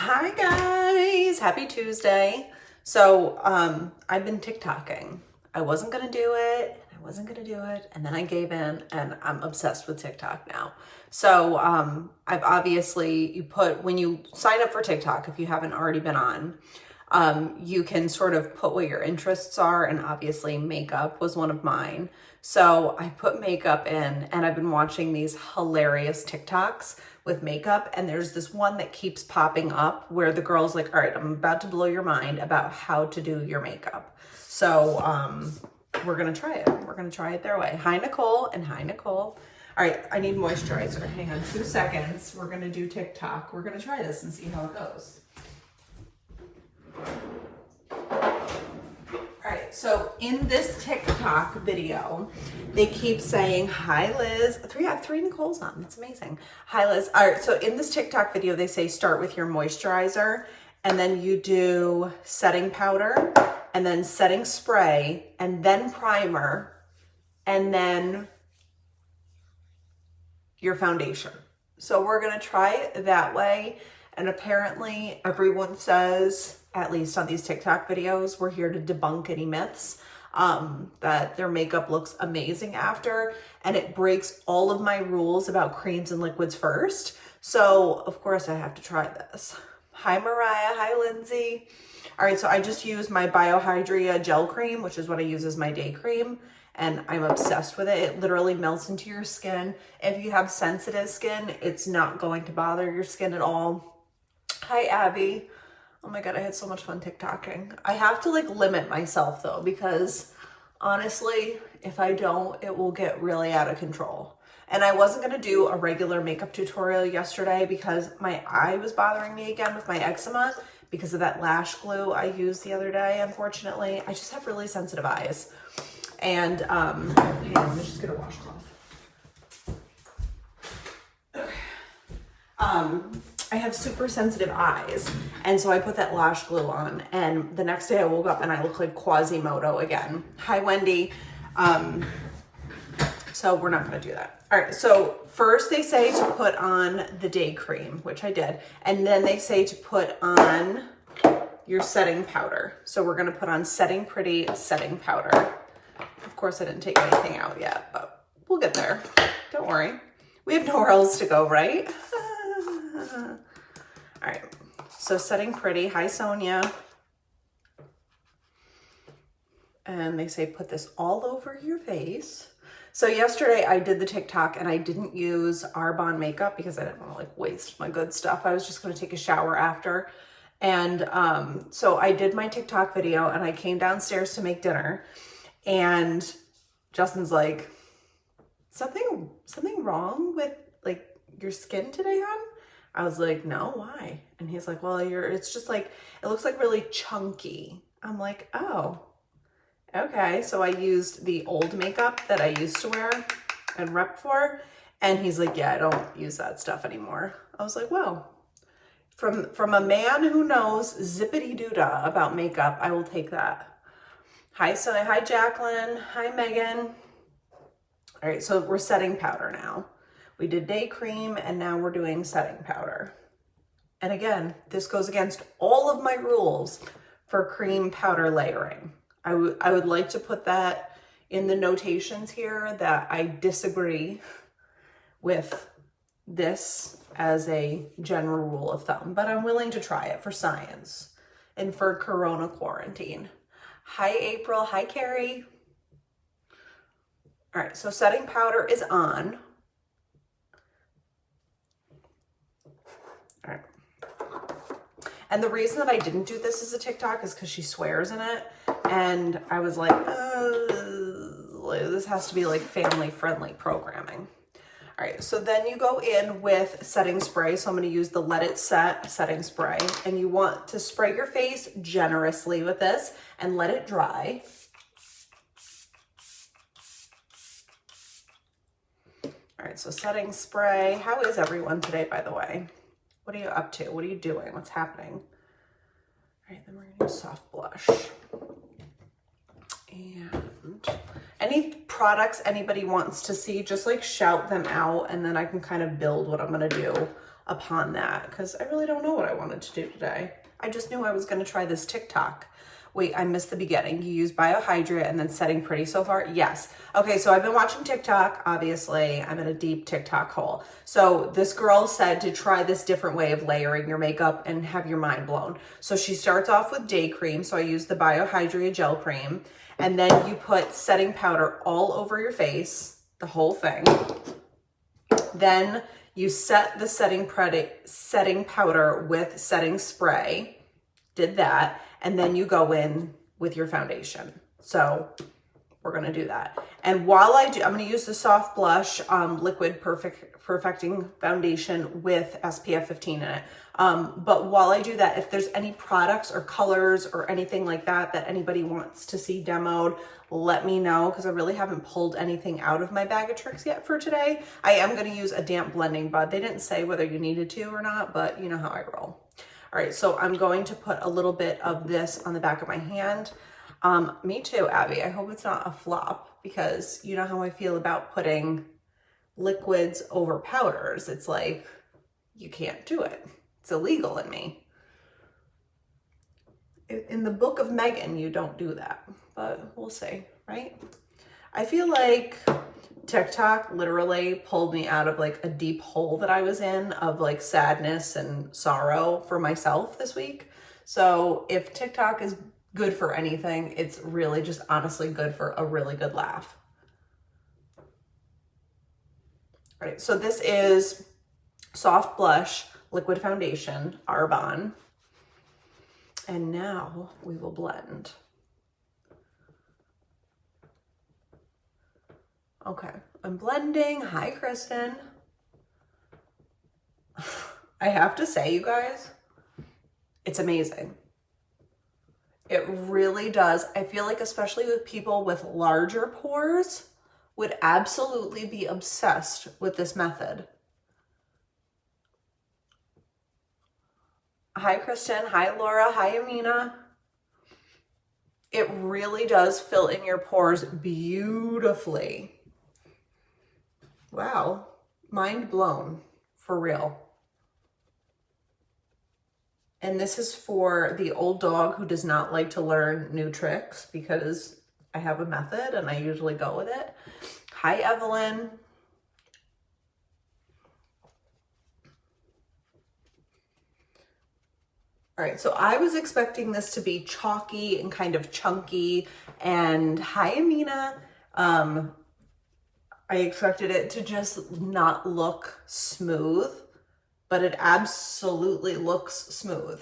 Hi guys, happy Tuesday. So I've been TikToking. I wasn't gonna do it, and then I gave in, and I'm obsessed with TikTok now. So I've obviously, when you sign up for TikTok, if you haven't already been on, you can sort of put what your interests are, and obviously makeup was one of mine. So I put makeup in, and I've been watching these hilarious TikToks with makeup, and there's this one that keeps popping up where the girl's like, all right, I'm about to blow your mind about how to do your makeup. So we're gonna try it. We're gonna try it their way. Hi, Nicole, and hi, Nicole. All right, I need moisturizer. Hang on 2 seconds. We're gonna do TikTok. We're gonna try this and see how it goes. All right, so in this TikTok video, they keep saying, hi, Liz. I have three Nicoles on. That's amazing. Hi, Liz. All right, so in this TikTok video, they say start with your moisturizer, and then you do setting powder, and then setting spray, and then primer, and then your foundation. So we're going to try it that way. And apparently everyone says, at least on these TikTok videos, we're here to debunk any myths, that their makeup looks amazing after, and it breaks all of my rules about creams and liquids first. So of course I have to try this. Hi, Mariah. Hi, Lindsay. All right, so I just used my Hydria gel cream, which is what I use as my day cream, and I'm obsessed with it. It literally melts into your skin. If you have sensitive skin, it's not going to bother your skin at all. Hi, Abby. Oh my God, I had so much fun TikToking. I have to like limit myself though, because honestly, if I don't, it will get really out of control. And I wasn't gonna do a regular makeup tutorial yesterday because my eye was bothering me again with my eczema because of that lash glue I used the other day, unfortunately. I just have really sensitive eyes. And hang on, let me just get a washcloth. Okay. I have super sensitive eyes, and so I put that lash glue on, and the next day I woke up and I look like Quasimodo again. Hi, Wendy. So we're not going to do that. All right, so first they say to put on the day cream, which I did, and then they say to put on your setting powder. So we're going to put on Setting Pretty setting powder. Of course, I didn't take anything out yet, but we'll get there. Don't worry. We have nowhere else to go, right? All right, so Setting Pretty. Hi, Sonia. And they say put this all over your face. So yesterday I did the TikTok and I didn't use Arbonne makeup because I didn't want to like waste my good stuff. I was just going to take a shower after. And so I did my TikTok video and I came downstairs to make dinner, and Justin's like, something wrong with like your skin today, hon? I was like, no, why? And he's like, well, it's just like, it looks like really chunky. I'm like, oh, okay. So I used the old makeup that I used to wear and rep for. And he's like, yeah, I don't use that stuff anymore. I was like, well, from a man who knows zippity-doo-dah about makeup, I will take that. Hi, Sonia. Hi, Jacqueline. Hi, Megan. All right, so we're setting powder now. We did day cream, and now we're doing setting powder. And again, this goes against all of my rules for cream powder layering. I would like to put that in the notations here that I disagree with this as a general rule of thumb, but I'm willing to try it for science and for Corona quarantine. Hi, April. Hi, Carrie. All right, so setting powder is on. All right. And the reason that I didn't do this as a TikTok is because she swears in it. And I was like, this has to be like family friendly programming. All right, so then you go in with setting spray. So I'm going to use the Let It Set setting spray. And you want to spray your face generously with this and let it dry. All right, so setting spray. How is everyone today, by the way? What are you up to? What are you doing? What's happening? All right, then we're going to use soft blush. And any products anybody wants to see, just like shout them out, and then I can kind of build what I'm going to do upon that because I really don't know what I wanted to do today. I just knew I was going to try this TikTok. Wait, I missed the beginning. You use Hydria and then setting pretty so far? Yes. Okay, so I've been watching TikTok. Obviously, I'm in a deep TikTok hole. So this girl said to try this different way of layering your makeup and have your mind blown. So she starts off with day cream. So I use the Hydria gel cream. And then you put setting powder all over your face, the whole thing. Then you set the setting powder with setting spray. Did that. And then you go in with your foundation. So we're going to do that. And while I do, I'm going to use the Soft Blush Liquid Perfecting Foundation with SPF 15 in it. But while I do that, if there's any products or colors or anything like that that anybody wants to see demoed, let me know because I really haven't pulled anything out of my bag of tricks yet for today. I am going to use a damp blending bud. They didn't say whether you needed to or not, but you know how I roll. All right, so I'm going to put a little bit of this on the back of my hand. Me too, Abby. I hope it's not a flop because you know how I feel about putting liquids over powders. It's like, you can't do it. It's illegal in me. In the book of Megan, you don't do that, but we'll see, right? I feel like TikTok literally pulled me out of like a deep hole that I was in of like sadness and sorrow for myself this week. So if TikTok is good for anything, it's really just honestly good for a really good laugh. All right, so this is Soft Blush Liquid Foundation, Arbonne. And now we will blend. Okay, I'm blending. Hi, Kristen. I have to say, you guys, it's amazing. It really does. I feel like especially with people with larger pores would absolutely be obsessed with this method. Hi, Kristen. Hi, Laura. Hi, Amina. It really does fill in your pores beautifully. Wow, mind blown, for real. And this is for the old dog who does not like to learn new tricks because I have a method and I usually go with it. Hi, Evelyn. All right, so I was expecting this to be chalky and kind of chunky, and hi, Amina. I expected it to just not look smooth, but it absolutely looks smooth.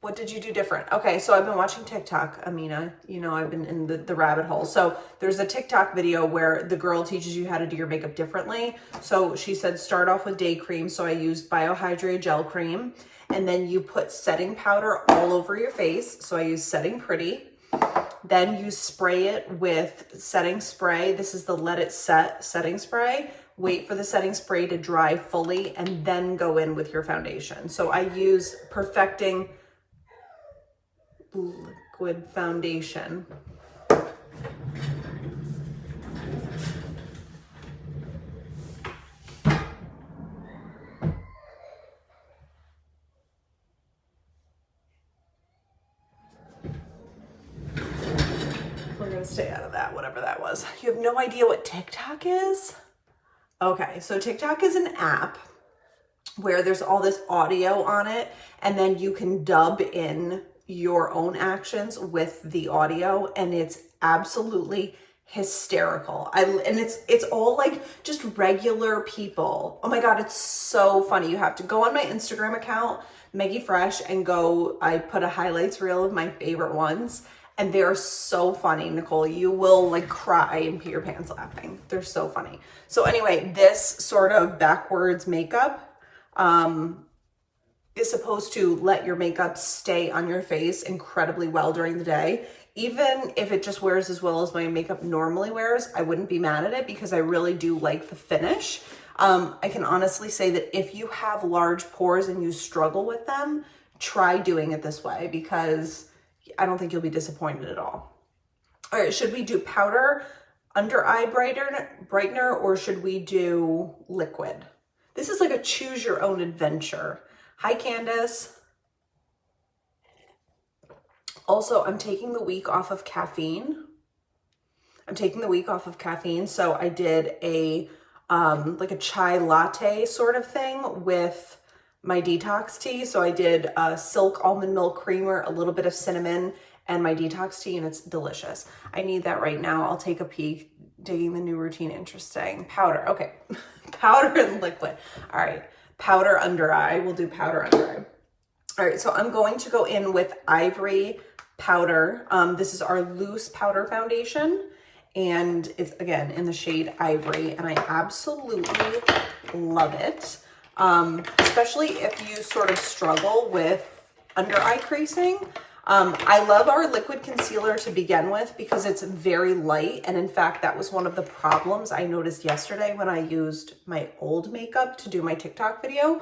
What did you do different? Okay, so I've been watching TikTok, Amina. You know, I've been in the rabbit hole. So there's a TikTok video where the girl teaches you how to do your makeup differently. So she said start off with day cream. So I used Hydria gel cream. And then you put setting powder all over your face. So I use Setting Pretty. Then you spray it with setting spray. This is the Let It Set setting spray. Wait for the setting spray to dry fully and then go in with your foundation. So I use Perfecting Liquid Foundation. We're gonna stay out of that, whatever that was. You have no idea what TikTok is? Okay, so TikTok is an app where there's all this audio on it, and then you can dub in your own actions with the audio, and it's absolutely hysterical. And it's all like just regular people. Oh my God, it's so funny. You have to go on my Instagram account, Maggie Fresh, and go, I put a highlights reel of my favorite ones, and they're so funny, Nicole. You will like cry and pee your pants laughing. They're so funny. So anyway, this sort of backwards makeup is supposed to let your makeup stay on your face incredibly well during the day. Even if it just wears as well as my makeup normally wears, I wouldn't be mad at it because I really do like the finish. I can honestly say that if you have large pores and you struggle with them, try doing it this way because I don't think you'll be disappointed at all. All right, should we do powder, under eye brightener, or should we do liquid? This is like a choose your own adventure. Hi, Candace. Also, I'm taking the week off of caffeine. So I did a like a chai latte sort of thing with my detox tea. So I did silk almond milk creamer, a little bit of cinnamon, and my detox tea, and it's delicious. I need that right now. I'll take a peek. Digging the new routine interesting. Powder, okay. Powder and liquid. All right, powder under eye. We'll do powder under eye. All right, so I'm going to go in with Ivory powder. This is our loose powder foundation, and it's, again, in the shade Ivory, and I absolutely love it. Especially if you sort of struggle with under eye creasing. I love our liquid concealer to begin with because it's very light. And in fact, that was one of the problems I noticed yesterday when I used my old makeup to do my TikTok video,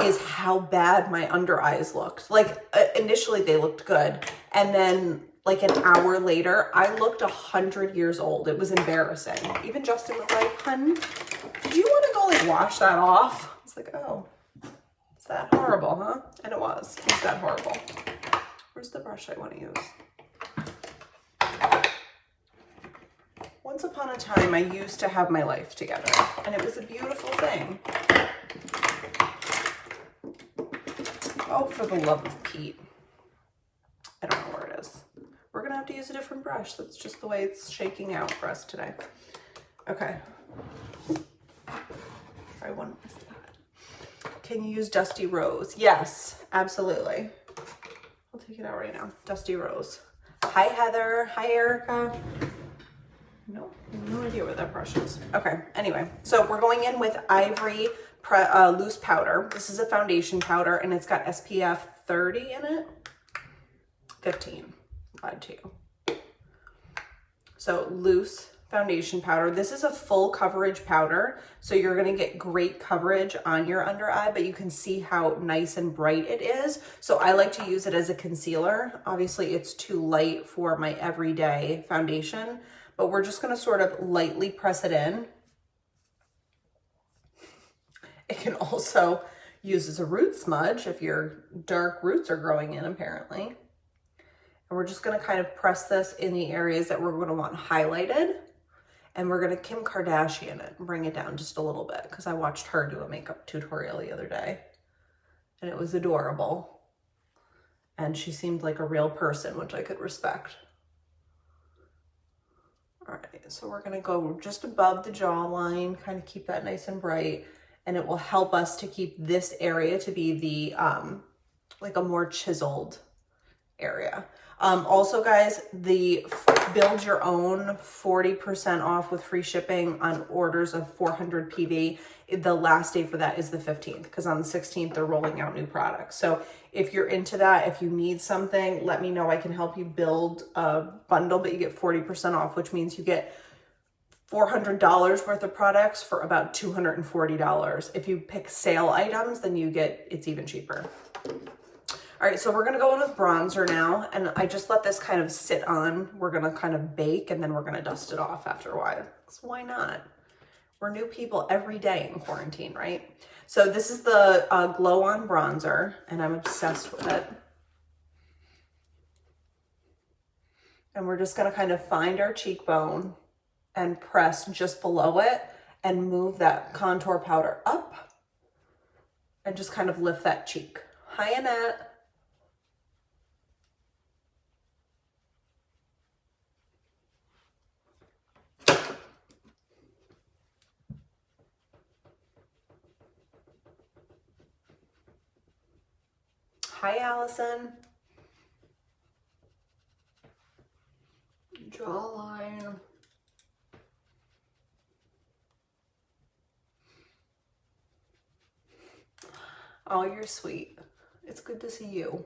is how bad my under eyes looked. Like initially they looked good. And then like an hour later, I looked 100 years old. It was embarrassing. Even Justin was like, hun, do you want to go like wash that off? I was like, oh. It's that horrible, huh? And it was. It's that horrible. Where's the brush I want to use? Once upon a time, I used to have my life together, and it was a beautiful thing. Oh, for the love of Pete. I don't know where it is. We're going to have to use a different brush. That's just the way it's shaking out for us today. Okay. Try one. Can you use Dusty Rose? Yes, absolutely. I'll take it out right now. Dusty Rose. Hi, Heather. Hi, Erica. No idea where that brush is. Okay, anyway. So we're going in with Ivory loose powder. This is a foundation powder, and it's got SPF 30 in it. 15. Lied to you. So loose foundation powder. This is a full coverage powder, so you're going to get great coverage on your under eye, but you can see how nice and bright it is. So I like to use it as a concealer. Obviously it's too light for my everyday foundation, but we're just going to sort of lightly press it in. It can also use as a root smudge if your dark roots are growing in, apparently. And we're just going to kind of press this in the areas that we're going to want highlighted. And we're going to Kim Kardashian it and bring it down just a little bit because I watched her do a makeup tutorial the other day. And it was adorable. And she seemed like a real person, which I could respect. All right, so we're going to go just above the jawline, kind of keep that nice and bright. And it will help us to keep this area to be the, like a more chiseled area. Also, guys, the build your own 40% off with free shipping on orders of 400 PV. The last day for that is the 15th because on the 16th, they're rolling out new products. So if you're into that, if you need something, let me know. I can help you build a bundle, but you get 40% off, which means you get $400 worth of products for about $240. If you pick sale items, then it's even cheaper. All right, so we're gonna go in with bronzer now, and I just let this kind of sit on. We're gonna kind of bake, and then we're gonna dust it off after a while. So why not? We're new people every day in quarantine, right? So this is the Glow On bronzer, and I'm obsessed with it. And we're just gonna kind of find our cheekbone and press just below it and move that contour powder up and just kind of lift that cheek. Hi, Annette. Hi, Allison. Jawline. Oh, you're sweet. It's good to see you.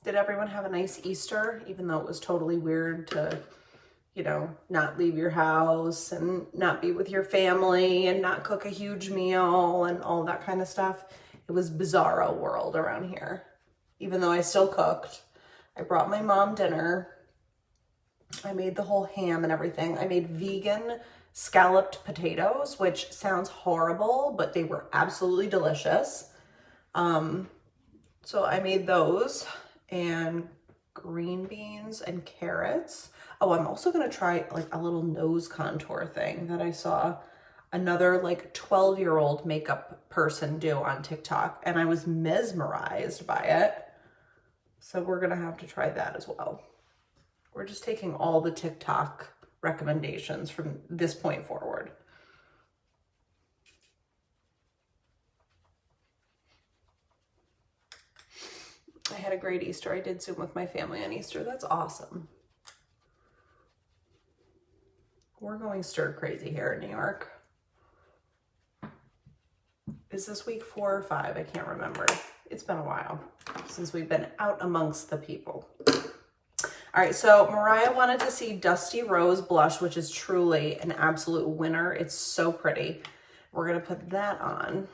Did everyone have a nice Easter, even though it was totally weird to, you know, not leave your house and not be with your family and not cook a huge meal and all that kind of stuff? It was bizarro world around here. Even though I still cooked, I brought my mom dinner. I made the whole ham and everything. I made vegan scalloped potatoes, which sounds horrible, but they were absolutely delicious. So I made those, and green beans and carrots. Oh, I'm also gonna try like a little nose contour thing that I saw another like 12-year-old makeup person do on TikTok, and I was mesmerized by it. So we're gonna have to try that as well. We're just taking all the TikTok recommendations from this point forward. I had a great Easter. I did Zoom with my family on Easter. That's awesome. We're going stir crazy here in New York. Is this week 4 or 5? I can't remember. It's been a while since we've been out amongst the people. All right, so Mariah wanted to see Dusty Rose Blush, which is truly an absolute winner. It's so pretty. We're gonna put that on.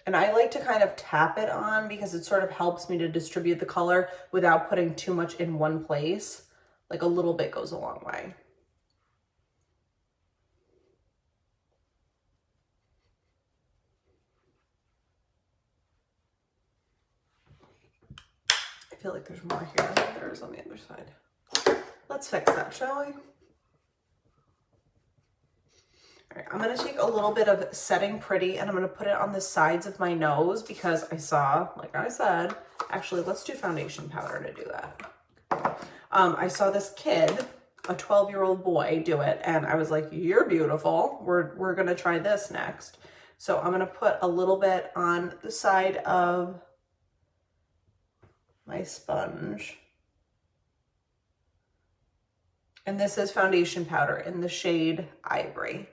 And I like to kind of tap it on because it sort of helps me to distribute the color without putting too much in one place. Like a little bit goes a long way. I feel like there's more here than there is on the other side. Let's fix that, shall we? All right, I'm gonna take a little bit of Setting Pretty and I'm gonna put it on the sides of my nose because I saw, like I said, actually let's do foundation powder to do that. I saw this kid, a 12-year-old boy, do it, and I was like, you're beautiful. We're gonna try this next. So I'm gonna put a little bit on the side of my sponge. And this is foundation powder in the shade Ivory.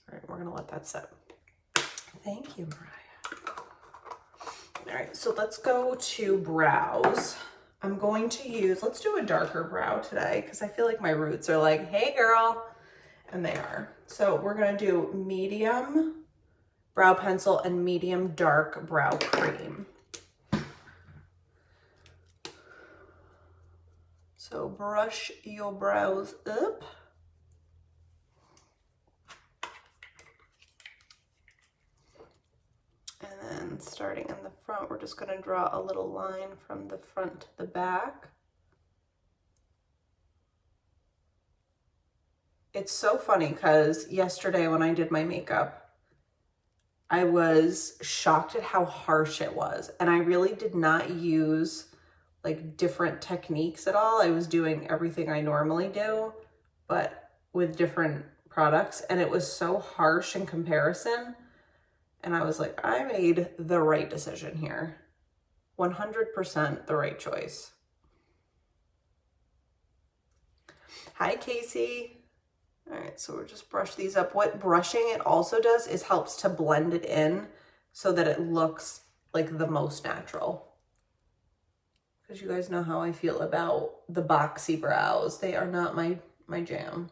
All right, we're gonna let that sit. Thank you, Mariah. All right, so let's go to brows. I'm going to use, let's do a darker brow today because I feel like my roots are like, hey girl, and they are. So we're gonna do medium brow pencil and medium dark brow cream. So brush your brows up. And then starting in the front, we're just gonna draw a little line from the front to the back. It's so funny because yesterday when I did my makeup, I was shocked at how harsh it was. And I really did not use like different techniques at all. I was doing everything I normally do, but with different products. And it was so harsh in comparison. And I was like, I made the right decision here. 100% the right choice. Hi, Casey. All right, so we'll just brush these up. What brushing it also does is helps to blend it in so that it looks like the most natural. Because you guys know how I feel about the boxy brows. They are not my jam.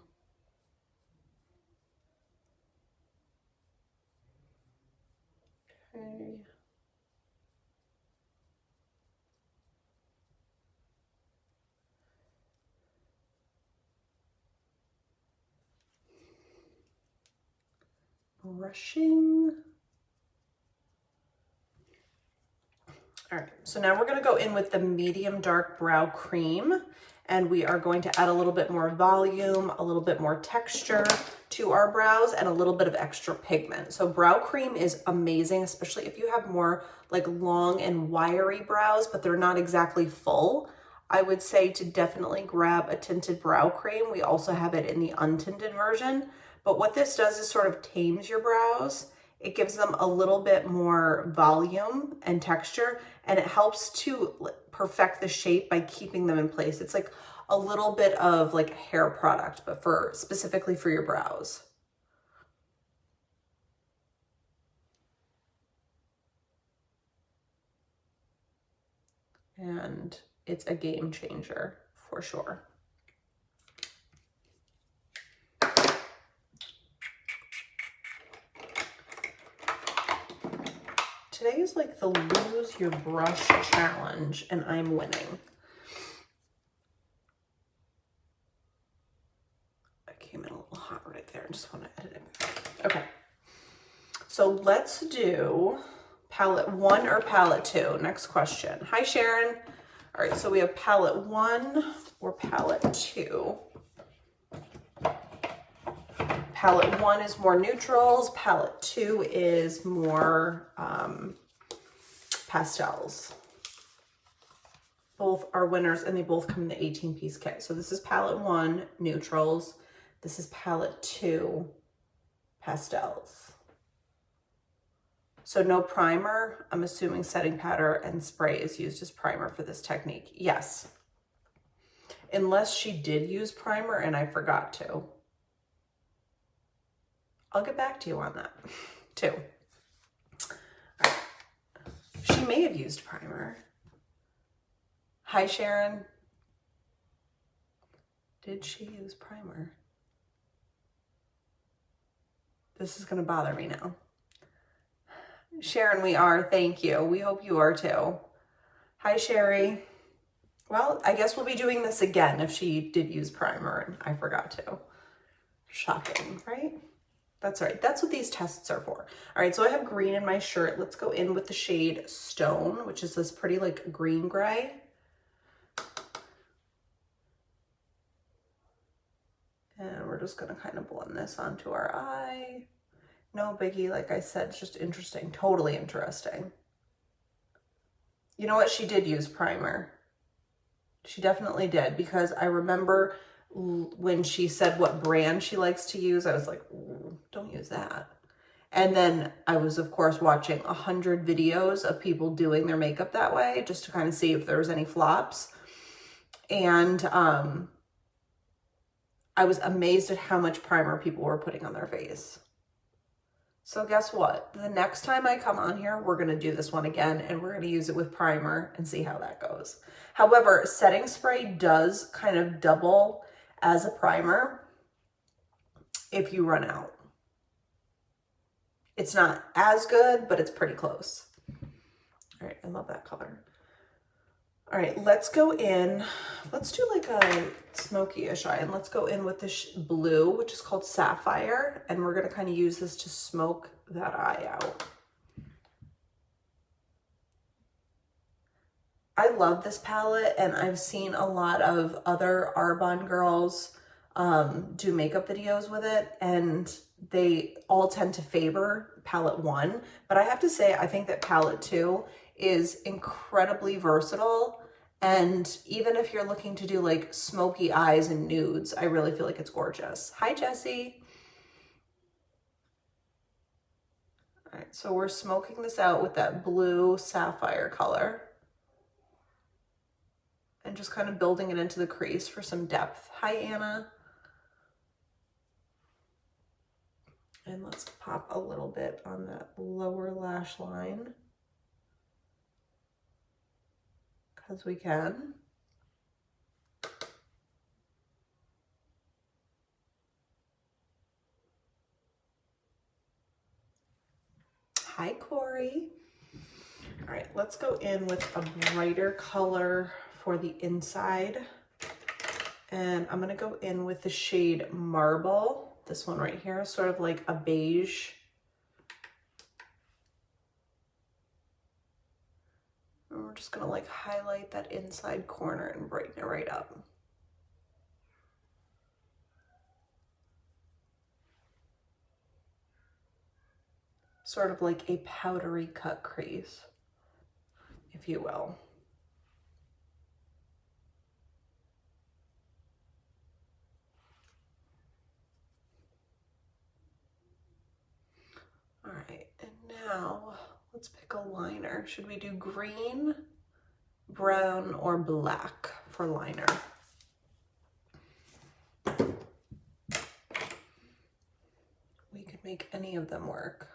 Okay. Brushing. All right, so now we're gonna go in with the medium dark brow cream, and we are going to add a little bit more volume, a little bit more texture to our brows, and a little bit of extra pigment. So brow cream is amazing, especially if you have more like long and wiry brows, but they're not exactly full. I would say to definitely grab a tinted brow cream. We also have it in the untinted version, but what this does is sort of tames your brows. It gives them a little bit more volume and texture, and it helps to perfect the shape by keeping them in place. It's like a little bit of like hair product, but specifically for your brows. And it's a game changer for sure. Today is like the lose your brush challenge, and I'm winning. I came in a little hot right there. I just want to edit it. Okay. So let's do palette 1 or palette 2. Next question. Hi, Sharon. All right, so we have palette 1 or palette 2. Palette 1 is more neutrals. Palette 2 is more pastels. Both are winners, and they both come in the 18-piece kit. So this is palette 1, neutrals. This is palette 2, pastels. So no primer. I'm assuming setting powder and spray is used as primer for this technique. Yes. Unless she did use primer and I forgot to. I'll get back to you on that too. All right. She may have used primer. Hi, Sharon. Did she use primer? This is going to bother me now. Sharon, we are. Thank you. We hope you are too. Hi, Sherry. Well, I guess we'll be doing this again if she did use primer and I forgot to. Shocking, right? That's right. That's what these tests are for. All right, so I have green in my shirt. Let's go in with the shade Stone, which is this pretty like green gray. And we're just going to kind of blend this onto our eye. No biggie, like I said, it's just interesting, totally interesting. You know what? She did use primer. She definitely did, because I remember when she said what brand she likes to use, I was like, don't use that. And then I was, of course, watching 100 videos of people doing their makeup that way, just to kind of see if there was any flops. And I was amazed at how much primer people were putting on their face. So guess what? The next time I come on here, we're going to do this one again, and we're going to use it with primer and see how that goes. However, setting spray does kind of double as a primer if you run out. It's not as good, but it's pretty close. All right, I love that color. All right, let's go in. Let's do like a smoky-ish eye, and let's go in with this blue, which is called Sapphire, and we're gonna kind of use this to smoke that eye out. I love this palette, and I've seen a lot of other Arbonne girls do makeup videos with it, and they all tend to favor palette 1, but I have to say, I think that palette 2 is incredibly versatile. And even if you're looking to do like smoky eyes and nudes, I really feel like it's gorgeous. Hi, Jessie. All right, so we're smoking this out with that blue Sapphire color. And just kind of building it into the crease for some depth. Hi, Anna. And let's pop a little bit on that lower lash line. As we can. Hi, Corey. All right, let's go in with a brighter color for the inside. And I'm gonna go in with the shade Marble. This one right here, sort of like a beige. And we're just gonna like highlight that inside corner and brighten it right up. Sort of like a powdery cut crease, if you will. All right, and now let's pick a liner. Should we do green, brown, or black for liner? We could make any of them work.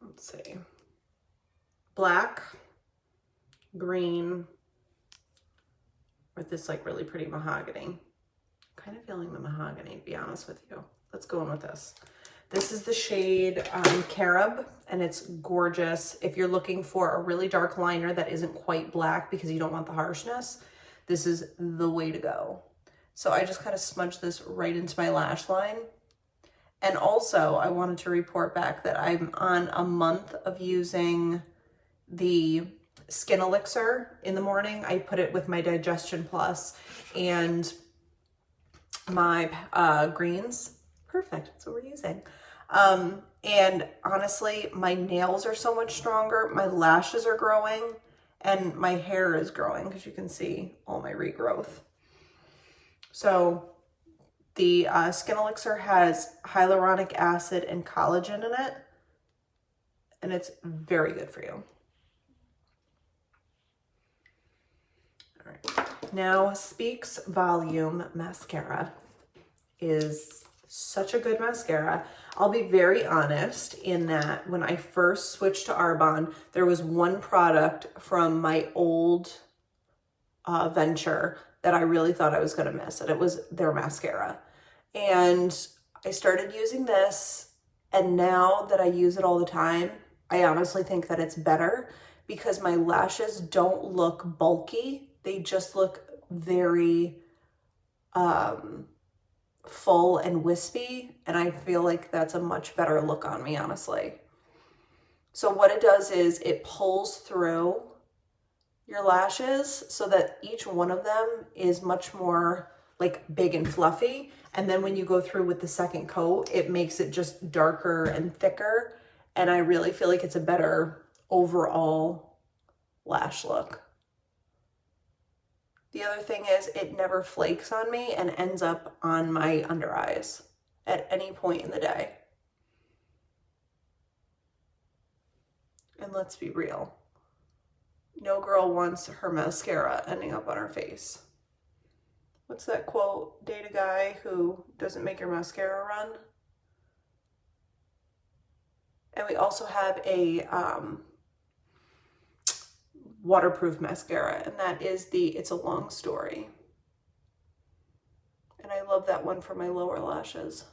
Let's see. Black, green, Or this like really pretty mahogany. I'm kind of feeling the mahogany, to be honest with you. Let's go in with this. This is the shade Carob, and it's gorgeous. If you're looking for a really dark liner that isn't quite black because you don't want the harshness, this is the way to go. So I just kind of smudge this right into my lash line. And also I wanted to report back that I'm on a month of using the Skin Elixir in the morning. I put it with my Digestion Plus and my greens. Perfect, that's what we're using. And honestly, my nails are so much stronger, my lashes are growing, and my hair is growing, because you can see all my regrowth. So the Skin Elixir has hyaluronic acid and collagen in it, and it's very good for you. All right. Now, Speaks Volume Mascara is such a good mascara. I'll be very honest in that when I first switched to Arbonne, there was one product from my old venture that I really thought I was going to miss, and it was their mascara. And I started using this, and now that I use it all the time, I honestly think that it's better because my lashes don't look bulky. They just look very full and wispy, and I feel like that's a much better look on me, honestly. So what it does is it pulls through your lashes so that each one of them is much more like big and fluffy, and then when you go through with the second coat, it makes it just darker and thicker, and I really feel like it's a better overall lash look. The other thing is it never flakes on me and ends up on my under eyes at any point in the day. And let's be real. No girl wants her mascara ending up on her face. What's that quote? Date a guy who doesn't make your mascara run. And we also have a waterproof mascara, and that is the It's a Long Story. And I love that one for my lower lashes.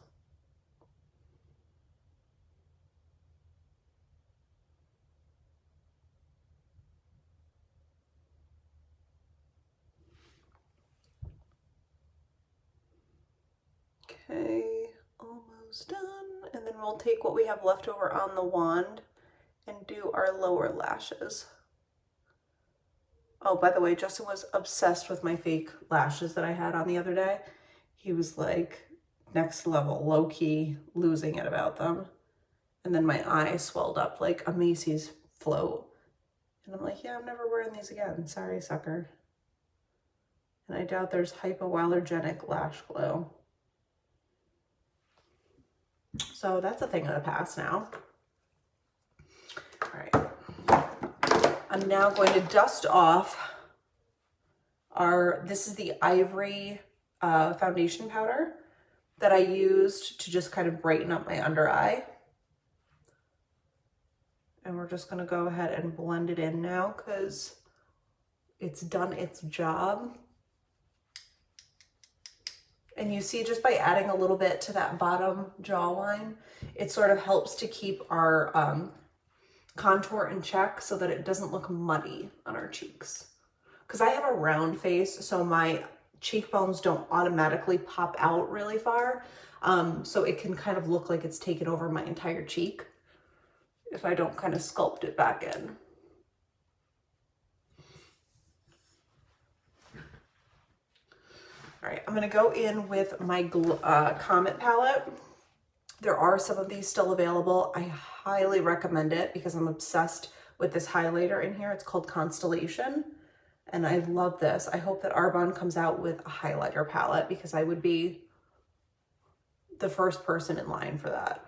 Okay, almost done. And then we'll take what we have left over on the wand and do our lower lashes. Oh, by the way, Justin was obsessed with my fake lashes that I had on the other day. He was like next level, low-key losing it about them. And then my eye swelled up like a Macy's float. And I'm like, yeah, I'm never wearing these again. Sorry, sucker. And I doubt there's hypoallergenic lash glue. So that's a thing of the past now. All right. I'm now going to dust off this is the Ivory foundation powder that I used to just kind of brighten up my under eye. And we're just gonna go ahead and blend it in now because it's done its job. And you see, just by adding a little bit to that bottom jawline, it sort of helps to keep our contour in check so that it doesn't look muddy on our cheeks. Because I have a round face, so my cheekbones don't automatically pop out really far. So it can kind of look like it's taken over my entire cheek if I don't kind of sculpt it back in. All right, I'm gonna go in with my Comet palette. There are some of these still available. I highly recommend it because I'm obsessed with this highlighter in here. It's called Constellation, and I love this. I hope that Arbonne comes out with a highlighter palette because I would be the first person in line for that.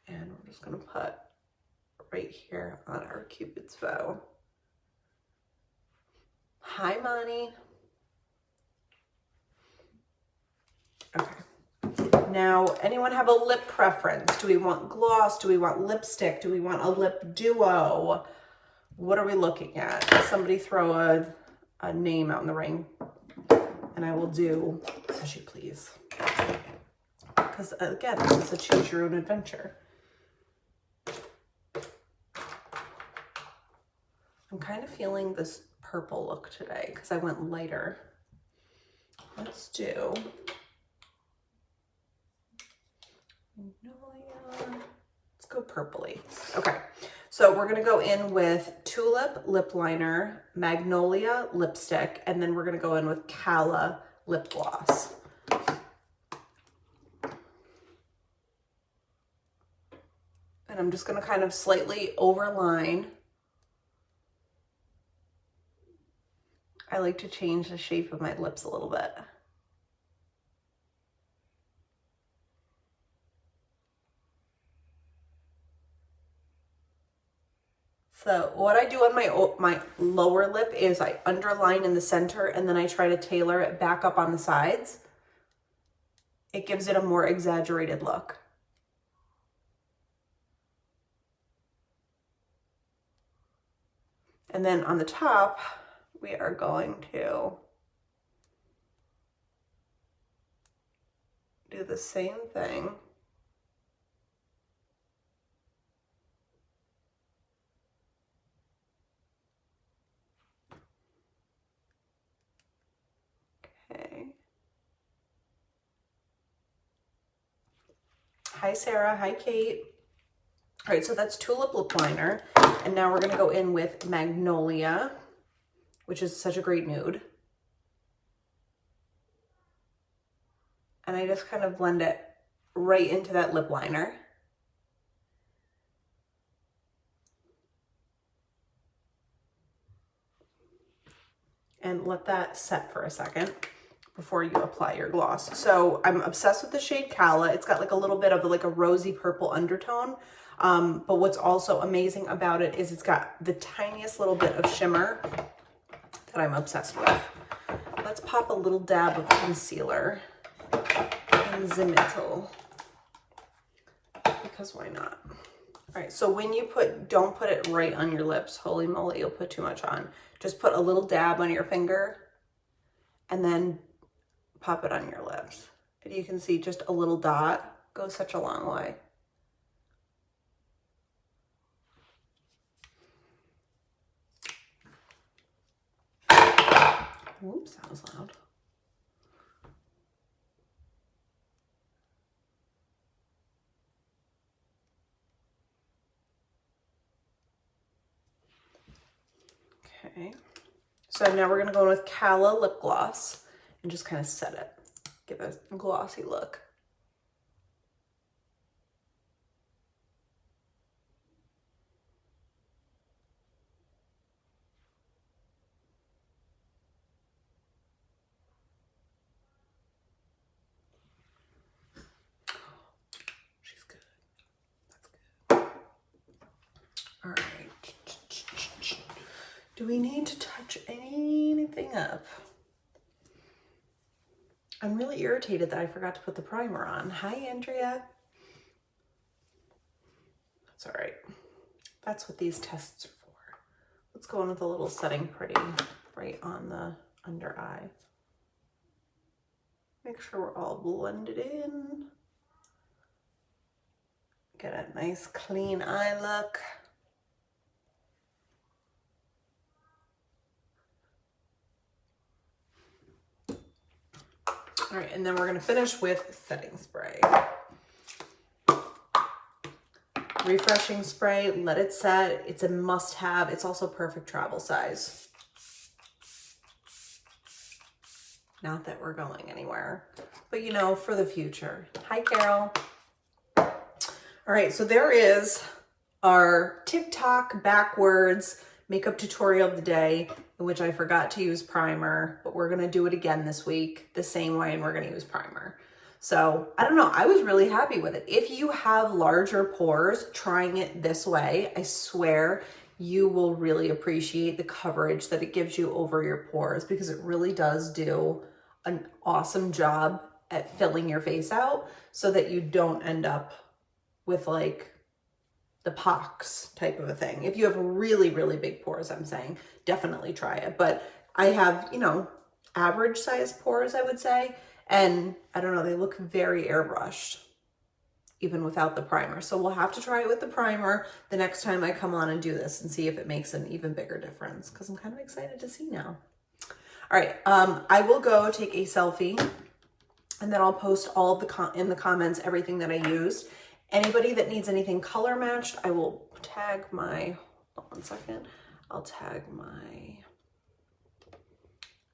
And we're just gonna put right here on our Cupid's bow. Hi, Monty. Okay. Now, anyone have a lip preference? Do we want gloss? Do we want lipstick? Do we want a lip duo? What are we looking at? Somebody throw a name out in the ring, and I will do as you please. Because again, this is a choose your own adventure. I'm kind of feeling this purple look today because I went lighter. Let's do Magnolia. Let's go purpley. Okay, so we're gonna go in with Tulip lip liner, Magnolia lipstick, and then we're gonna go in with Calla lip gloss. And I'm just gonna kind of slightly overline. I like to change the shape of my lips a little bit. So what I do on my lower lip is I underline in the center and then I try to tailor it back up on the sides. It gives it a more exaggerated look. And then on the top, we are going to do the same thing. Okay. Hi, Sarah. Hi, Kate. All right, so that's Tulip lip liner. And now we're gonna go in with Magnolia, which is such a great nude. And I just kind of blend it right into that lip liner. And let that set for a second before you apply your gloss. So I'm obsessed with the shade Calla. It's got like a little bit of like a rosy purple undertone. But what's also amazing about it is it's got the tiniest little bit of shimmer that I'm obsessed with. Let's pop a little dab of concealer in the middle, because why not? All right, so when you don't put it right on your lips. Holy moly, you'll put too much on. Just put a little dab on your finger and then pop it on your lips. And you can see just a little dot goes such a long way. Oops, that was loud. Okay, so now we're gonna go in with Calla lip gloss and just kind of set it, give it a glossy look. All right. Do we need to touch anything up? I'm really irritated that I forgot to put the primer on. Hi, Andrea. That's all right. That's what these tests are for. Let's go in with a little setting pretty right on the under eye. Make sure we're all blended in. Get a nice clean eye look. All right, and then we're gonna finish with setting spray. Refreshing spray, let it set. It's a must-have. It's also perfect travel size. Not that we're going anywhere, but you know, for the future. Hi, Carol. All right, so there is our TikTok backwards makeup tutorial of the day, in which I forgot to use primer, but we're gonna do it again this week the same way, and we're gonna use primer. So I don't know, I was really happy with it. If you have larger pores, trying it this way, I swear you will really appreciate the coverage that it gives you over your pores, because it really does do an awesome job at filling your face out so that you don't end up with like the pox type of a thing. If you have really, really big pores, I'm saying definitely try it. But I have, you know, average size pores, I would say. And I don't know, they look very airbrushed even without the primer. So we'll have to try it with the primer the next time I come on and do this and see if it makes an even bigger difference, because I'm kind of excited to see now. All right, I will go take a selfie and then I'll post all of the in the comments everything that I used. Anybody that needs anything color matched, I will tag my, hold on 1 second, I'll tag my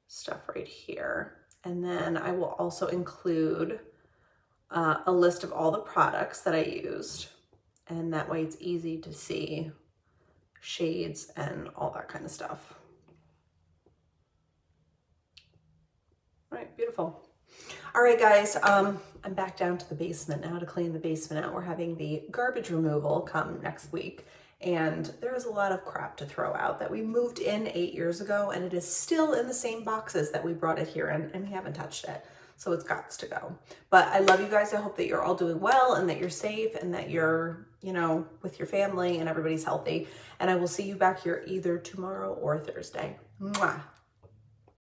stuff right here. And then I will also include a list of all the products that I used. And that way it's easy to see shades and all that kind of stuff. All right, beautiful. All right, guys, I'm back down to the basement now to clean the basement out. We're having the garbage removal come next week. And there is a lot of crap to throw out that we moved in 8 years ago, and it is still in the same boxes that we brought it here in, and we haven't touched it. So it's got to go. But I love you guys. I hope that you're all doing well and that you're safe and that you're, you know, with your family and everybody's healthy. And I will see you back here either tomorrow or Thursday. Mwah.